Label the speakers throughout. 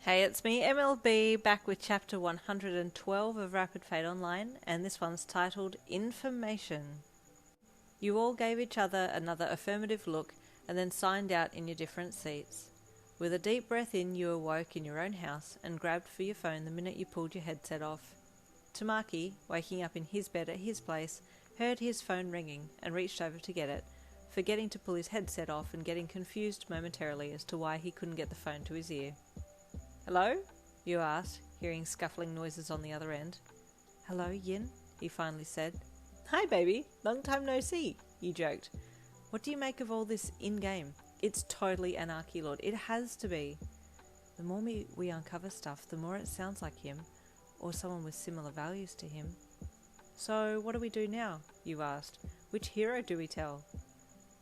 Speaker 1: Hey, it's me, MLB, back with chapter 112 of Rapid Fate Online, and this one's titled Information. You all gave each other another affirmative look and then signed out in your different seats. With a deep breath in, you awoke in your own house and grabbed for your phone the minute you pulled your headset off. Tamaki, waking up in his bed at his place, heard his phone ringing and reached over to get it, forgetting to pull his headset off and getting confused momentarily as to why he couldn't get the phone to his ear. "Hello?" you asked, hearing scuffling noises on the other end. "Hello, Yin," he finally said. "Hi, baby. Long time no see," you joked. "What do you make of all this in-game? It's totally Anarchy Lord. It has to be." The more we uncover stuff, the more it sounds like him, or someone with similar values to him. "So, what do we do now?" you asked. "Which hero do we tell?"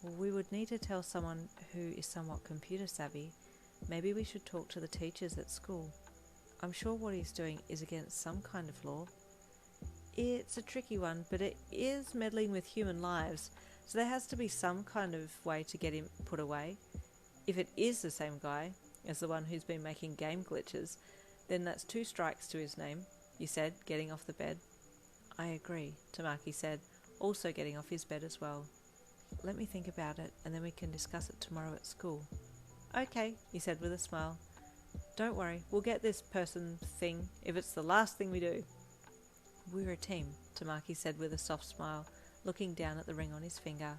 Speaker 1: "Well, we would need to tell someone who is somewhat computer savvy. Maybe we should talk to the teachers at school. I'm sure what he's doing is against some kind of law." "It's a tricky one, but it is meddling with human lives, so there has to be some kind of way to get him put away. If it is the same guy as the one who's been making game glitches, then that's 2 strikes to his name," you said, getting off the bed. "I agree," Tamaki said, also getting off his bed as well. "Let me think about it, and then we can discuss it tomorrow at school." "Okay," he said with a smile. "Don't worry, we'll get this person thing if it's the last thing we do." "We're a team," Tamaki said with a soft smile, looking down at the ring on his finger.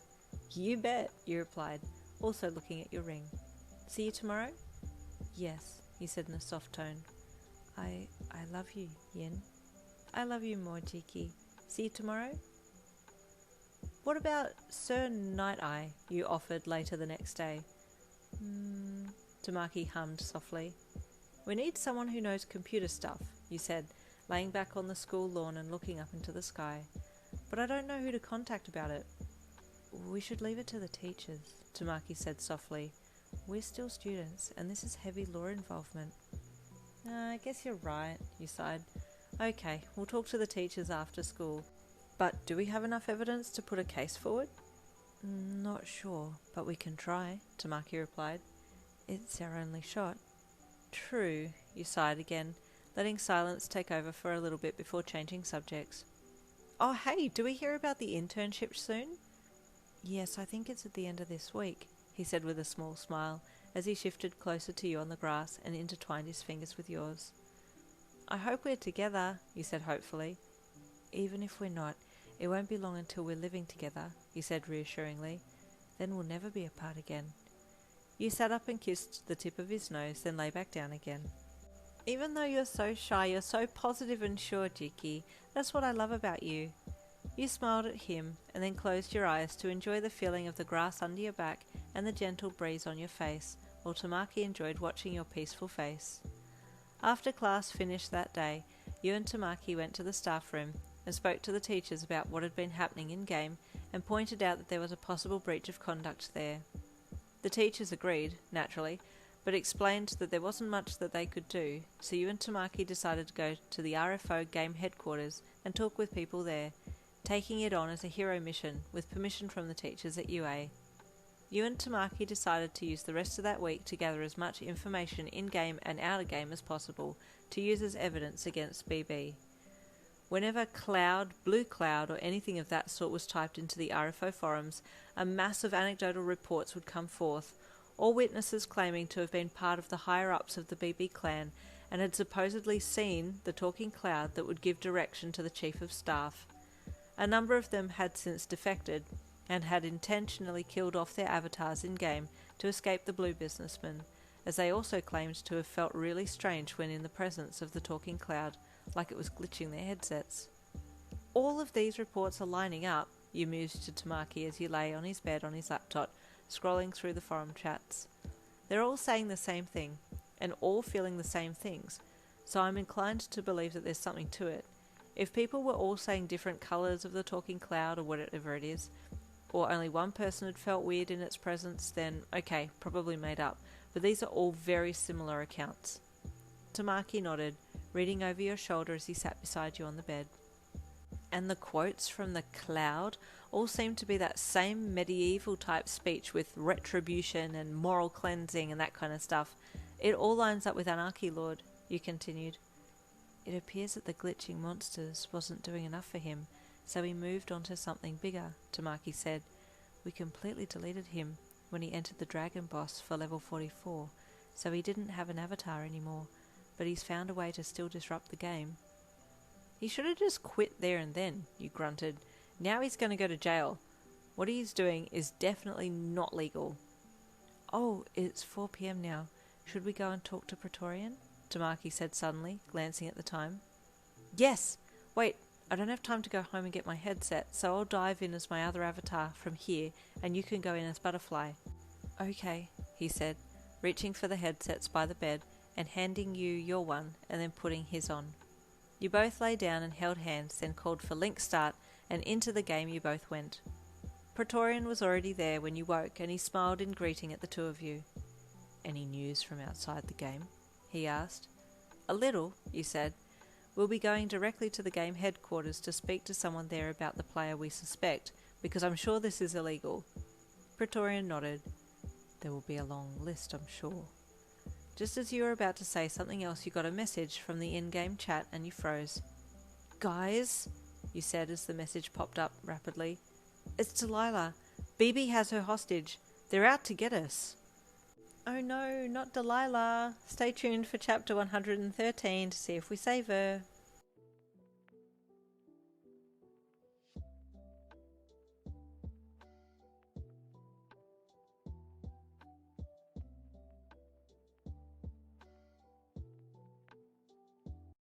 Speaker 1: "You bet," you replied, also looking at your ring. "See you tomorrow?" "Yes," he said in a soft tone. I love you, Yin." "I love you more, Jiki. See you tomorrow?" "What about Sir Night Eye?" you offered later the next day. Tamaki hummed softly. "We need someone who knows computer stuff," you said, laying back on the school lawn and looking up into the sky. "But I don't know who to contact about it." "We should leave it to the teachers," Tamaki said softly. "We're still students, and this is heavy law involvement." "I guess you're right," you sighed. "Okay, we'll talk to the teachers after school. But do we have enough evidence to put a case forward?" "Not sure, but we can try," Tamaki replied. "It's our only shot." "True," you sighed again, letting silence take over for a little bit before changing subjects. "Oh hey, do we hear about the internship soon?" "Yes, I think it's at the end of this week," he said with a small smile, as he shifted closer to you on the grass and intertwined his fingers with yours. "I hope we're together," you said hopefully. "Even if we're not, it won't be long until we're living together," he said reassuringly. "Then we'll never be apart again." You sat up and kissed the tip of his nose, then lay back down again. "Even though you're so shy, you're so positive and sure, Jiki. That's what I love about you." You smiled at him, and then closed your eyes to enjoy the feeling of the grass under your back and the gentle breeze on your face, while Tamaki enjoyed watching your peaceful face. After class finished that day, you and Tamaki went to the staff room and spoke to the teachers about what had been happening in-game and pointed out that there was a possible breach of conduct there. The teachers agreed, naturally, but explained that there wasn't much that they could do, so you and Tamaki decided to go to the RFO game headquarters and talk with people there, taking it on as a hero mission with permission from the teachers at UA. You and Tamaki decided to use the rest of that week to gather as much information in-game and out-of-game as possible to use as evidence against BB. Whenever Cloud, Blue Cloud, or anything of that sort was typed into the RFO forums, a mass of anecdotal reports would come forth, all witnesses claiming to have been part of the higher-ups of the BB clan and had supposedly seen the talking cloud that would give direction to the chief of staff. A number of them had since defected and had intentionally killed off their avatars in-game to escape the blue businessman, as they also claimed to have felt really strange when in the presence of the talking cloud, like it was glitching their headsets. "All of these reports are lining up," you mused to Tamaki as you lay on his bed on his laptop, scrolling through the forum chats. "They're all saying the same thing, and all feeling the same things, so I'm inclined to believe that there's something to it. If people were all saying different colours of the talking cloud or whatever it is, or only one person had felt weird in its presence, then okay, probably made up, but these are all very similar accounts." Tamaki nodded, reading over your shoulder as he sat beside you on the bed. "And the quotes from the cloud all seem to be that same medieval type speech with retribution and moral cleansing and that kind of stuff. It all lines up with Anarchy Lord, you continued. It appears that the glitching monsters wasn't doing enough for him, so he moved on to something bigger, Tamaki said. We completely deleted him when he entered the dragon boss for level 44, so he didn't have an avatar anymore, but he's found a way to still disrupt the game. He should have just quit there and then, you grunted. Now he's going to go to jail. What he's doing is definitely not legal. Oh, it's 4 p.m. now. Should we go and talk to Praetorian? Tamaki said suddenly, glancing at the time. Yes! Wait, I don't have time to go home and get my headset, so I'll dive in as my other avatar from here, and you can go in as Butterfly. Okay, he said, reaching for the headsets by the bed and handing you your one and then putting his on. You both lay down and held hands, then called for link start, and into the game you both went. Praetorian was already there when you woke, and he smiled in greeting at the two of you. Any news from outside the game? He asked. A little, you said. We'll be going directly to the game headquarters to speak to someone there about the player we suspect, because I'm sure this is illegal. Praetorian nodded. There will be a long list, I'm sure. Just as you were about to say something else, you got a message from the in-game chat and you froze. Guys, you said as the message popped up rapidly. It's Delilah. BB has her hostage. They're out to get us. Oh no, not Delilah. Stay tuned for chapter 113 to see if we save her.